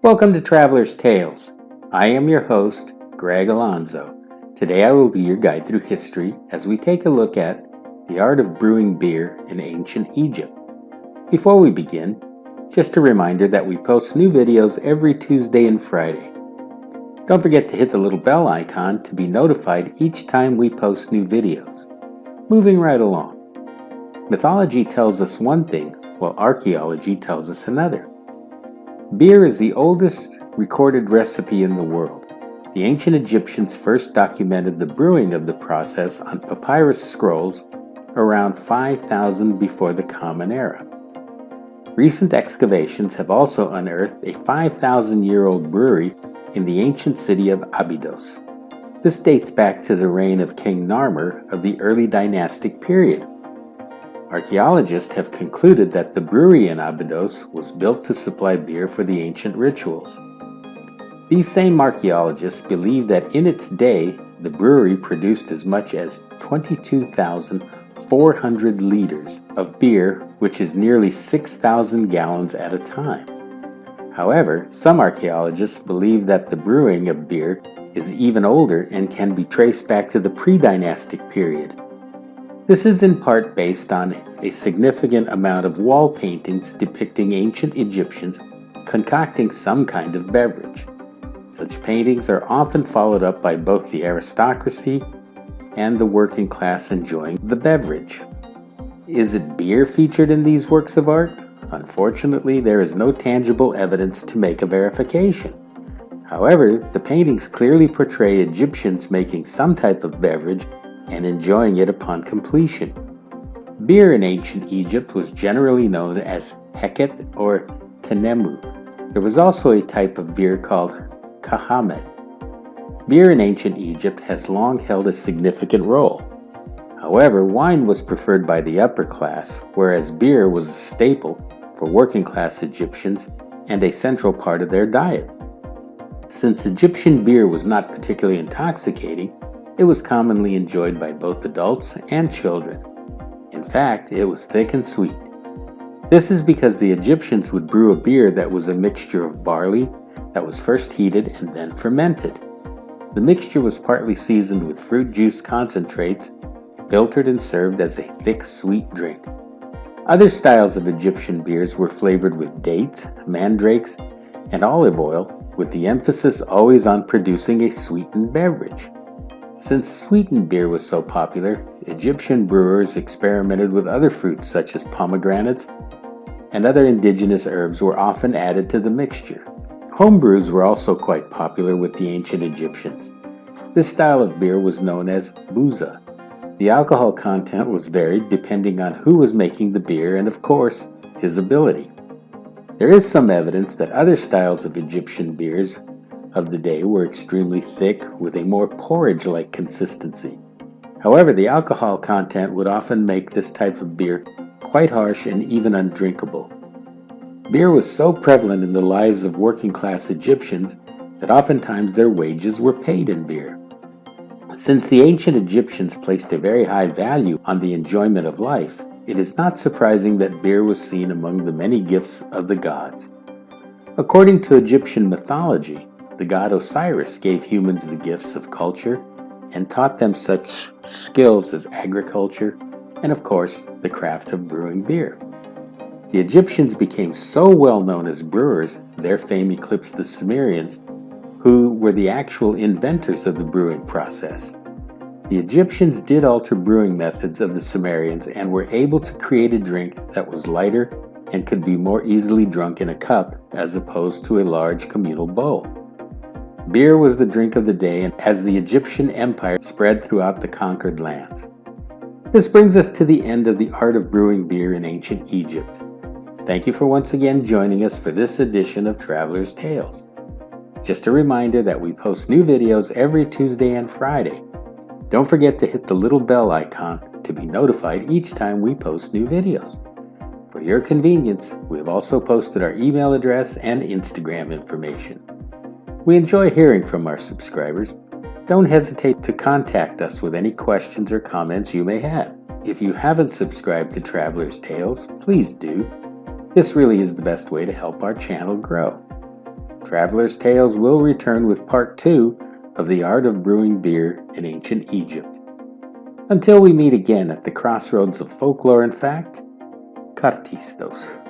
Welcome to Traveler's Tales. I am your host, Greg Alonzo. Today I will be your guide through history as we take a look at the art of brewing beer in ancient Egypt. Before we begin, just a reminder that we post new videos every Tuesday and Friday. Don't forget to hit the little bell icon to be notified each time we post new videos. Moving right along. Mythology tells us one thing, while archaeology tells us another. Beer is the oldest recorded recipe in the world. The ancient Egyptians first documented the brewing of the process on papyrus scrolls around 5000 before the Common Era. Recent excavations have also unearthed a 5,000-year-old brewery in the ancient city of Abydos. This dates back to the reign of King Narmer of the early dynastic period. Archaeologists have concluded that the brewery in Abydos was built to supply beer for the ancient rituals. These same archaeologists believe that in its day, the brewery produced as much as 22,400 liters of beer, which is nearly 6,000 gallons at a time. However, some archaeologists believe that the brewing of beer is even older and can be traced back to the pre-dynastic period. This is in part based on a significant amount of wall paintings depicting ancient Egyptians concocting some kind of beverage. Such paintings are often followed up by both the aristocracy and the working class enjoying the beverage. Is it beer featured in these works of art? Unfortunately, there is no tangible evidence to make a verification. However, the paintings clearly portray Egyptians making some type of beverage and enjoying it upon completion. Beer in ancient Egypt was generally known as heket or tenemu. There was also a type of beer called kahamet. Beer in ancient Egypt has long held a significant role. However, wine was preferred by the upper class, whereas beer was a staple for working class Egyptians and a central part of their diet. Since Egyptian beer was not particularly intoxicating, it was commonly enjoyed by both adults and children. In fact, it was thick and sweet. This is because the Egyptians would brew a beer that was a mixture of barley that was first heated and then fermented. The mixture was partly seasoned with fruit juice concentrates, filtered and served as a thick, sweet drink. Other styles of Egyptian beers were flavored with dates, mandrakes, and olive oil, with the emphasis always on producing a sweetened beverage. Since sweetened beer was so popular, Egyptian brewers experimented with other fruits such as pomegranates, and other indigenous herbs were often added to the mixture. Home brews were also quite popular with the ancient Egyptians. This style of beer was known as bouza. The alcohol content was varied depending on who was making the beer and, of course, his ability. There is some evidence that other styles of Egyptian beers of the day were extremely thick with a more porridge-like consistency. However, the alcohol content would often make this type of beer quite harsh and even undrinkable. Beer was so prevalent in the lives of working-class Egyptians that oftentimes their wages were paid in beer. Since the ancient Egyptians placed a very high value on the enjoyment of life, it is not surprising that beer was seen among the many gifts of the gods. According to Egyptian mythology, the god Osiris gave humans the gifts of culture and taught them such skills as agriculture and, of course, the craft of brewing beer. The Egyptians became so well known as brewers, their fame eclipsed the Sumerians, who were the actual inventors of the brewing process. The Egyptians did alter brewing methods of the Sumerians and were able to create a drink that was lighter and could be more easily drunk in a cup as opposed to a large communal bowl. Beer was the drink of the day as the Egyptian Empire spread throughout the conquered lands. This brings us to the end of the art of brewing beer in ancient Egypt. Thank you for once again joining us for this edition of Traveler's Tales. Just a reminder that we post new videos every Tuesday and Friday. Don't forget to hit the little bell icon to be notified each time we post new videos. For your convenience, we have also posted our email address and Instagram information. We enjoy hearing from our subscribers. Don't hesitate to contact us with any questions or comments you may have. If you haven't subscribed to Traveler's Tales, please do. This really is the best way to help our channel grow. Traveler's Tales will return with part 2 of the art of brewing beer in ancient Egypt. Until we meet again at the crossroads of folklore and fact, Kartistos.